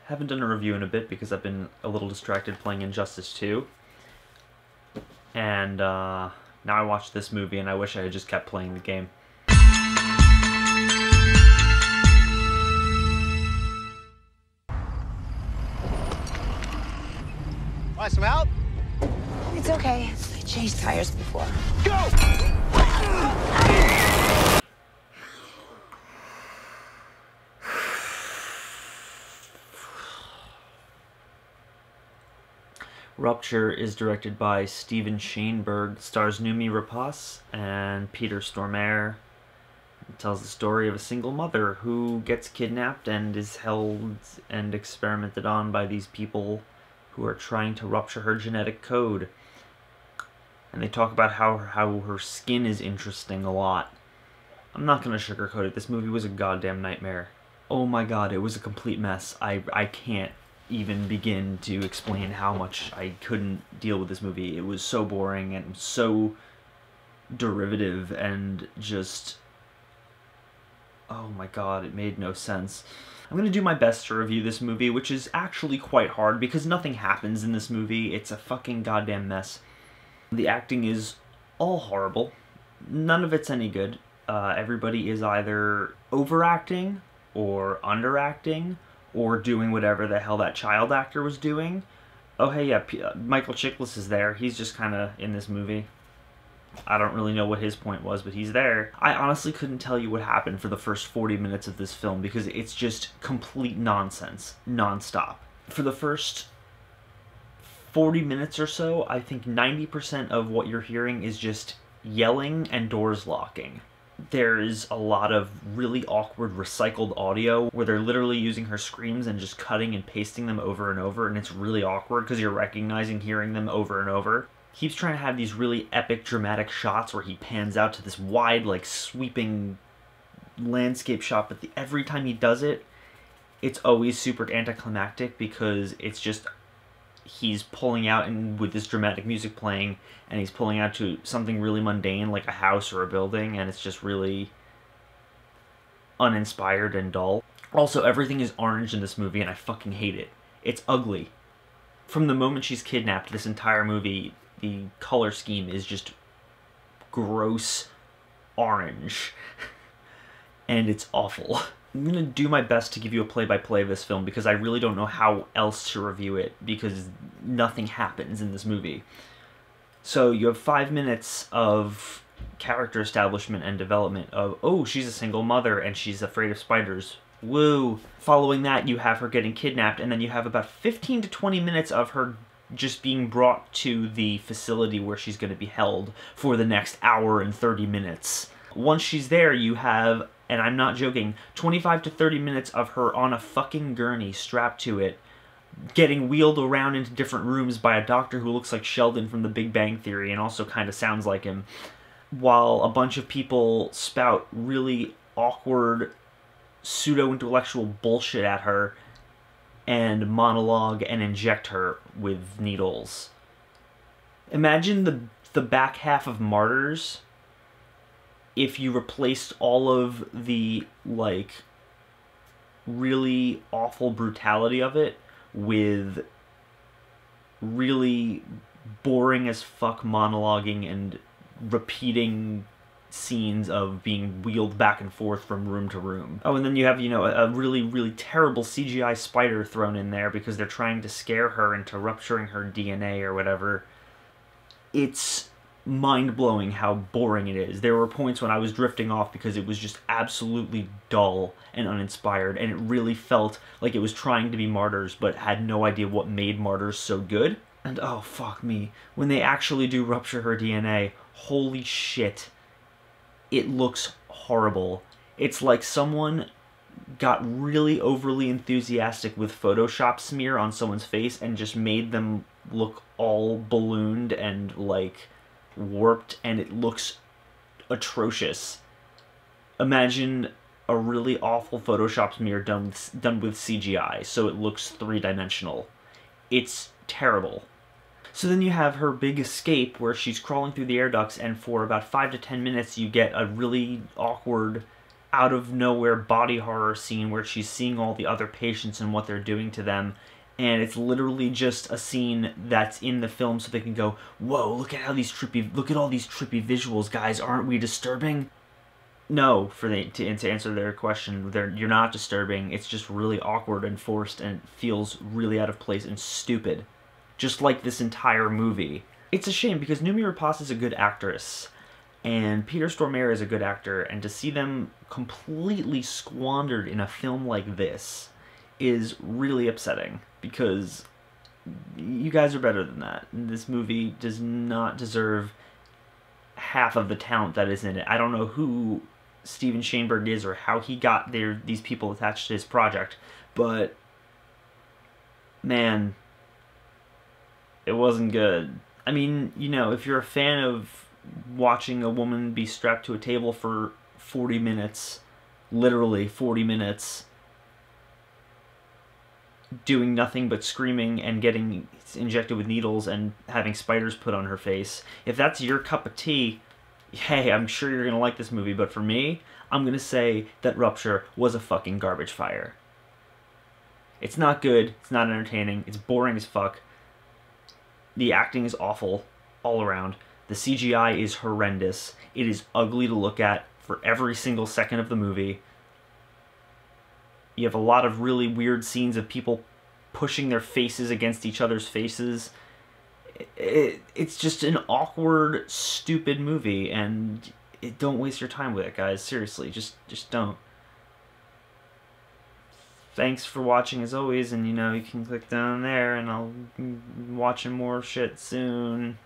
Haven't done a review in a bit because I've been a little distracted playing Injustice 2. And now I watched this movie and I wish I had just kept playing the game. Want some help? It's okay. I changed tires before. Go! Rupture is directed by Steven Shainberg, stars Noomi Rapace and Peter Stormare. It tells the story of a single mother who gets kidnapped and is held and experimented on by these people who are trying to rupture her genetic code. And they talk about how her skin is interesting a lot. I'm not going to sugarcoat it. This movie was a goddamn nightmare. Oh my god, it was a complete mess. I can't even begin to explain how much I couldn't deal with this movie. It was so boring and so derivative and just... oh my god, it made no sense. I'm gonna do my best to review this movie, which is actually quite hard because nothing happens in this movie. It's a fucking goddamn mess. The acting is all horrible. None of it's any good. Everybody is either overacting or underacting or doing whatever the hell that child actor was doing. Oh hey, yeah, Michael Chiklis is there. He's just kind of in this movie. I don't really know what his point was, but he's there. I honestly couldn't tell you what happened for the first 40 minutes of this film because it's just complete nonsense, non-stop. For the first 40 minutes or so, I think 90% of what you're hearing is just yelling and doors locking. There's a lot of really awkward recycled audio where they're literally using her screams and just cutting and pasting them over and over, and it's really awkward because you're recognizing hearing them over and over. He's trying to have these really epic dramatic shots where he pans out to this wide, like, sweeping landscape shot, but every time he does it, it's always super anticlimactic because it's just... he's pulling out and with this dramatic music playing, and he's pulling out to something really mundane like a house or a building, and it's just really uninspired and dull. Also, everything is orange in this movie, and I fucking hate it. It's ugly. From the moment she's kidnapped, this entire movie, the color scheme is just gross orange. And it's awful. I'm gonna do my best to give you a play-by-play of this film because I really don't know how else to review it because nothing happens in this movie. So you have 5 minutes of character establishment and development of, oh, she's a single mother and she's afraid of spiders. Woo! Following that, you have her getting kidnapped, and then you have about 15 to 20 minutes of her just being brought to the facility where she's going to be held for the next hour and 30 minutes. Once she's there, you have, and I'm not joking, 25 to 30 minutes of her on a fucking gurney strapped to it, getting wheeled around into different rooms by a doctor who looks like Sheldon from The Big Bang Theory and also kind of sounds like him, while a bunch of people spout really awkward, pseudo-intellectual bullshit at her and monologue and inject her with needles. Imagine the back half of Martyrs if you replaced all of the, like, really awful brutality of it with really boring as fuck monologuing and repeating scenes of being wheeled back and forth from room to room. Oh, and then you have, you know, a really, really terrible CGI spider thrown in there because they're trying to scare her into rupturing her DNA or whatever. It's mind-blowing how boring it is. There were points when I was drifting off because it was just absolutely dull and uninspired, and it really felt like it was trying to be Martyrs but had no idea what made Martyrs so good. And oh, fuck me. When they actually do rupture her DNA, holy shit. It looks horrible. It's like someone got really overly enthusiastic with Photoshop smear on someone's face and just made them look all ballooned and, like, warped, and it looks atrocious. Imagine a really awful Photoshop smear done with CGI, so it looks three-dimensional. It's terrible. So then you have her big escape where she's crawling through the air ducts, and for about 5 to 10 minutes you get a really awkward out of nowhere body horror scene where she's seeing all the other patients and what they're doing to them, and it's literally just a scene that's in the film so they can go, whoa, look at all these trippy visuals, guys, aren't we disturbing? No, to answer their question, you're not disturbing. It's just really awkward and forced, and it feels really out of place and stupid, just like this entire movie. It's a shame because Noomi Rapace is a good actress, and Peter Stormare is a good actor, and to see them completely squandered in a film like this is really upsetting, because you guys are better than that. This movie does not deserve half of the talent that is in it. I don't know who Steven Shainberg is or how he got these people attached to his project, but man, it wasn't good. I mean, you know, if you're a fan of watching a woman be strapped to a table for 40 minutes, literally 40 minutes, doing nothing but screaming and getting injected with needles and having spiders put on her face, if that's your cup of tea, hey, I'm sure you're gonna like this movie, but for me, I'm gonna say that Rupture was a fucking garbage fire. It's not good, it's not entertaining, it's boring as fuck. The acting is awful all around. The CGI is horrendous. It is ugly to look at for every single second of the movie. You have a lot of really weird scenes of people pushing their faces against each other's faces. It's just an awkward, stupid movie, and don't waste your time with it, guys. Seriously, just don't. Thanks for watching as always, and you know, you can click down there, and I'll be watching more shit soon.